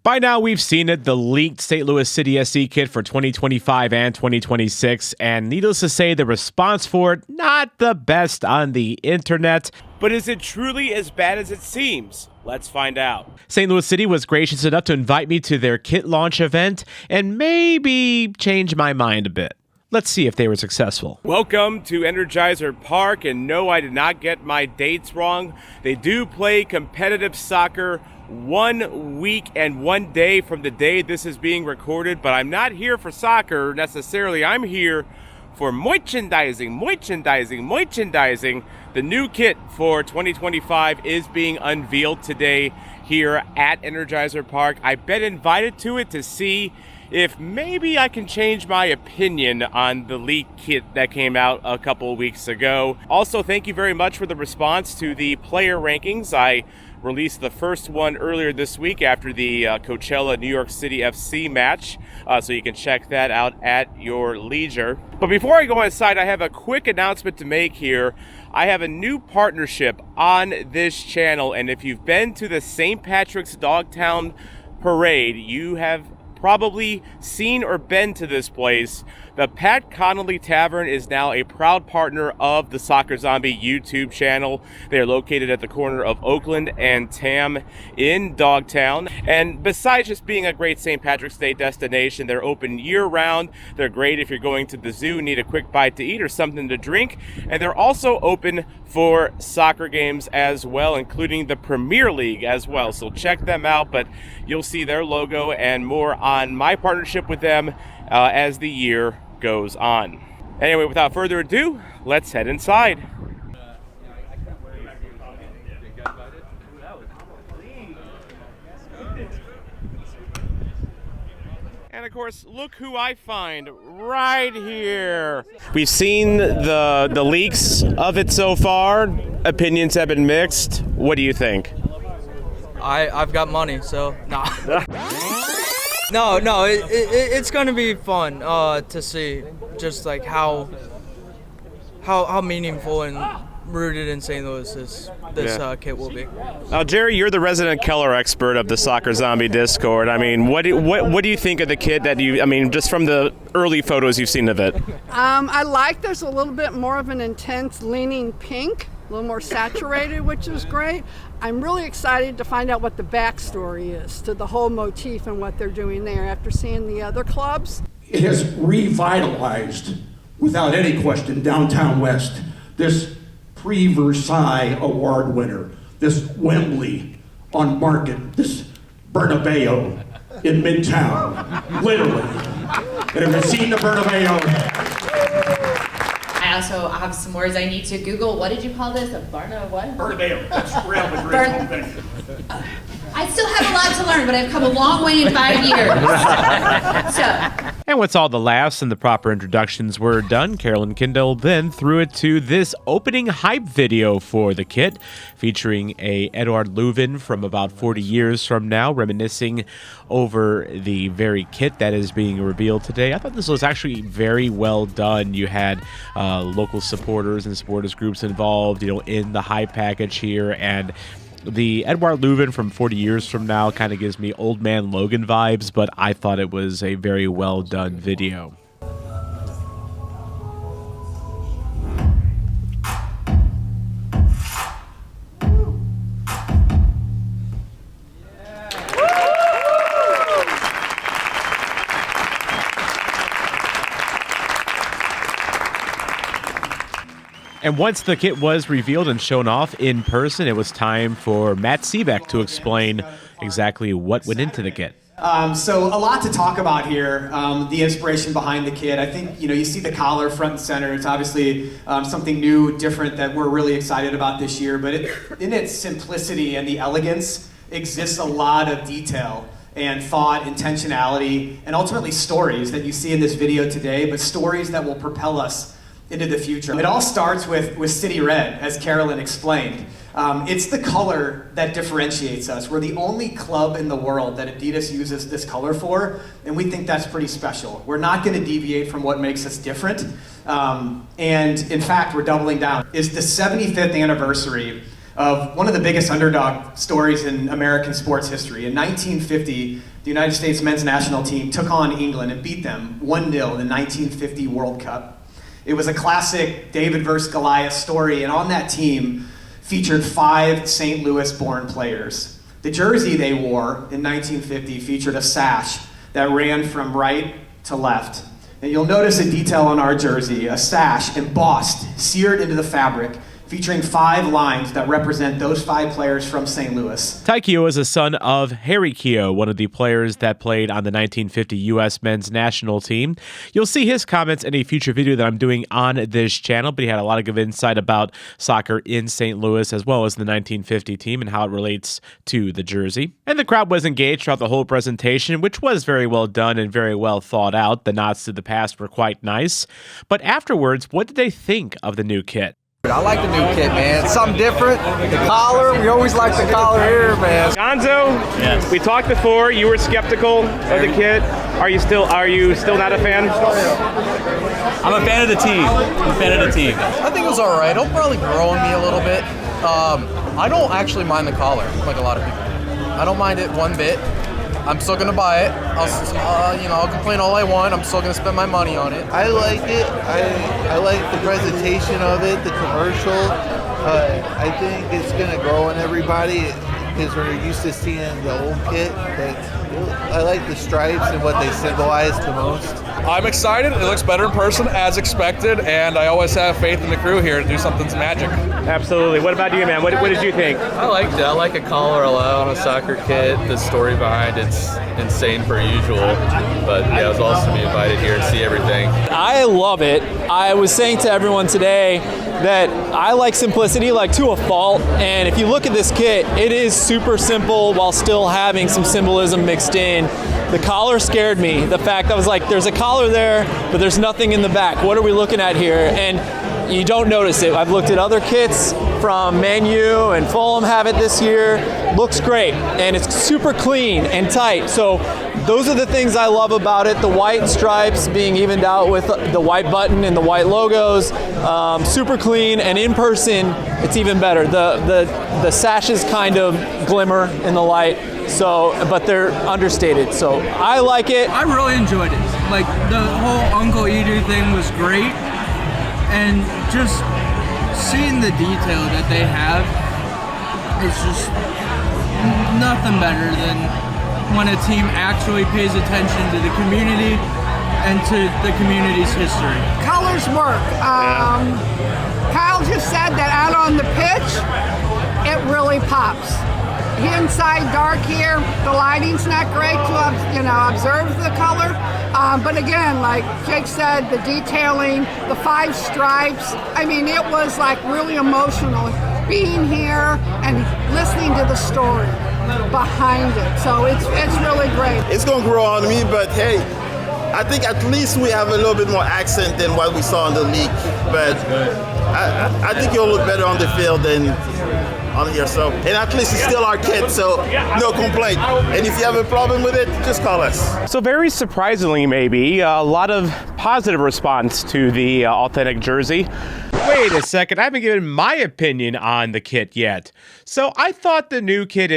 By now, we've seen it, the leaked St. Louis City SC kit for 2025 and 2026, and needless to say, the response for it, not the best on the internet. But is it truly as bad as it seems? Let's find out. St. Louis City was gracious enough to invite me to their kit launch event and maybe change my mind a bit. Let's see if they were successful. Welcome to Energizer Park, and no, I did not get my dates wrong. They do play competitive soccer 1 week and 1 day from the day this is being recorded, but I'm not here for soccer necessarily. I'm here for merchandising. The new kit for 2025 is being unveiled today here at Energizer Park. I've been invited to it to see if maybe I can change my opinion on the leaked kit that came out a couple of weeks ago. Also, thank you very much for the response to the player rankings. I released the first one earlier this week after the Coachella New York City FC match, so you can check that out at your leisure. But before I go inside, I have a quick announcement to make here. I have a new partnership on this channel, and if you've been to the St. Patrick's Dogtown Parade, you have probably seen or been to this place. The Pat Connolly Tavern is now a proud partner of the Soccer Zombie YouTube channel. They are located at the corner of Oakland and Tam in Dogtown. And besides just being a great St. Patrick's Day destination, they're open year-round. They're great if you're going to the zoo, need a quick bite to eat or something to drink. And they're also open for soccer games as well, including the Premier League as well. So check them out, but you'll see their logo and more on my partnership with them as the year goes on. Anyway, without further ado, let's head inside. And of course, look who I find right here. We've seen the leaks of it so far. Opinions have been mixed. What do you think? I've got money, so no. No, it's gonna be fun to see just like how meaningful and rooted in St. Louis this kit will be. Now, Jerry, you're the resident Keller expert of the Soccer Zombie Discord. I mean, what do you think of the kit that just from the early photos you've seen of it? I like there's a little bit more of an intense leaning pink, a little more saturated, which is great. I'm really excited to find out what the backstory is to the whole motif and what they're doing there after seeing the other clubs. It has revitalized, without any question, Downtown West. This pre-Versailles award winner, this Wembley on Market, this Bernabeu in Midtown, literally. And have you seen the Bernabeu? I also have some words I need to Google. What did you call this? A Barna what? Bernabeu. That's Real Madrid's home venue. I still have a lot to learn, but I've come a long way in 5 years. And once all the laughs and the proper introductions were done, Carolyn Kindle then threw it to this opening hype video for the kit, featuring a Edouard Louvain from about 40 years from now, reminiscing over the very kit that is being revealed today. I thought this was actually very well done. You had local supporters and supporters groups involved, in the hype package here, and the Edouard Louvain from 40 years from now kind of gives me Old Man Logan vibes, but I thought it was a very well done video. And once the kit was revealed and shown off in person, it was time for Matt Seebeck to explain exactly what went into the kit. So a lot to talk about here, the inspiration behind the kit. I think, you see the collar front and center. It's obviously something new, different that we're really excited about this year, but in its simplicity and the elegance exists a lot of detail and thought, intentionality, and ultimately stories that you see in this video today, but stories that will propel us into the future. It all starts with City Red, as Carolyn explained. It's the color that differentiates us. We're the only club in the world that Adidas uses this color for, and we think that's pretty special. We're not going to deviate from what makes us different, and in fact, we're doubling down. It's the 75th anniversary of one of the biggest underdog stories in American sports history. In 1950, the United States men's national team took on England and beat them 1-0 in the 1950 World Cup. It was a classic David versus Goliath story, and on that team featured 5 St. Louis-born players. The jersey they wore in 1950 featured a sash that ran from right to left. And you'll notice a detail on our jersey, a sash embossed, seared into the fabric, featuring 5 lines that represent those 5 players from St. Louis. Ty Keough is a son of Harry Keough, one of the players that played on the 1950 U.S. men's national team. You'll see his comments in a future video that I'm doing on this channel, but he had a lot of good insight about soccer in St. Louis as well as the 1950 team and how it relates to the jersey. And the crowd was engaged throughout the whole presentation, which was very well done and very well thought out. The nods to the past were quite nice. But afterwards, what did they think of the new kit? I like the new kit, man. It's something different. The collar, we always like the collar here, man. Gonzo, yes. We talked before. You were skeptical of the kit. Are you still not a fan? I'm a fan of the team. I think it was all right. It'll probably grow on me a little bit. I don't actually mind the collar like a lot of people do. I don't mind it one bit. I'm still gonna buy it. I'll complain all I want. I'm still gonna spend my money on it. I like it. I like the presentation of it, the commercial. I think it's gonna grow on everybody because we're used to seeing the old kit. But I like the stripes and what they symbolize the most. I'm excited. It looks better in person as expected, and I always have faith in the crew here to do something's magic. Absolutely. What about you, man? What did you think? I liked it. I like a collar a lot on a soccer kit. The story behind it's insane per usual. But yeah, it was awesome to be invited here and see everything. I love it. I was saying to everyone today that I like simplicity, like to a fault. And if you look at this kit, it is super simple while still having some symbolism mixed in. The collar scared me. The fact I was like, there's a collar there, but there's nothing in the back. What are we looking at here? And you don't notice it. I've looked at other kits from Man U and Fulham have it this year. Looks great, and it's super clean and tight. So those are the things I love about it. The white stripes being evened out with the white button and the white logos. Super clean, and in person, it's even better. The sashes kind of glimmer in the light. So, but they're understated. So I like it. I really enjoyed it. Like the whole Uncle Edu thing was great, and just seeing the detail that they have, it's just nothing better than when a team actually pays attention to the community and to the community's history. Colors work. Kyle just said that out on the pitch, it really pops. Inside dark here, the lighting's not great to observe the color. But again, like Jake said, the detailing, the 5 stripes. I mean, it was like really emotional being here and listening to the story behind it. So it's really great. It's gonna grow on me, but hey, I think at least we have a little bit more accent than what we saw in the league. But I think it'll look better on the field than on here. So, and at least it's still our kid, so no complaint. And if you have a problem with it, just call us. So very surprisingly, maybe, a lot of positive response to the authentic jersey. Wait a second, I haven't given my opinion on the kit yet. So I thought the new kit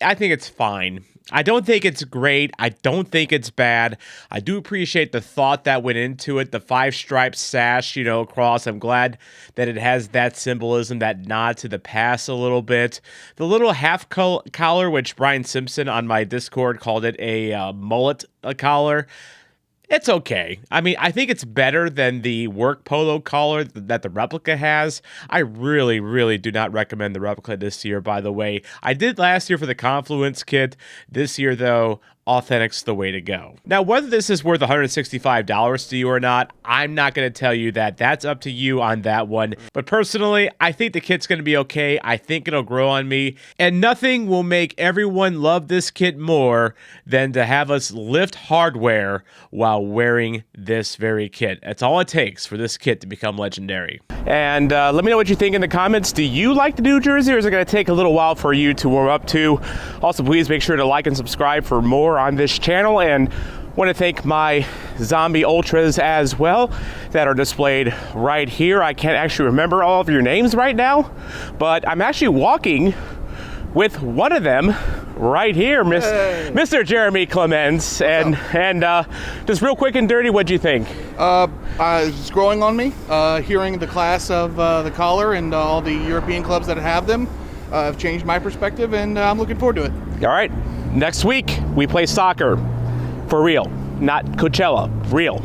I think it's fine. I don't think it's great. I don't think it's bad. I do appreciate the thought that went into it. The 5 stripe sash, across. I'm glad that it has that symbolism, that nod to the past a little bit. The little half collar, which Brian Simpson on my Discord called it a mullet collar. It's okay. I mean, I think it's better than the work polo collar that the replica has. I really, really do not recommend the replica this year, by the way. I did last year for the Confluence kit. This year, though, Authentic's the way to go. Now, whether this is worth $165 to you or not, I'm not going to tell you that. That's up to you on that one. But personally, I think the kit's going to be okay. I think it'll grow on me. And nothing will make everyone love this kit more than to have us lift hardware while wearing this very kit. That's all it takes for this kit to become legendary. And let me know what you think in the comments. Do you like the new jersey, or is it going to take a little while for you to warm up to? Also, please make sure to like and subscribe for more on this channel, and want to thank my zombie ultras as well that are displayed right here. I can't actually remember all of your names right now, but I'm actually walking with one of them right here, Mr. Jeremy Clements. And just real quick and dirty, what'd you think? It's growing on me. Hearing the class of the collar and all the European clubs that have them have changed my perspective, and I'm looking forward to it. All right. Next week, we play soccer for real, not Coachella, real.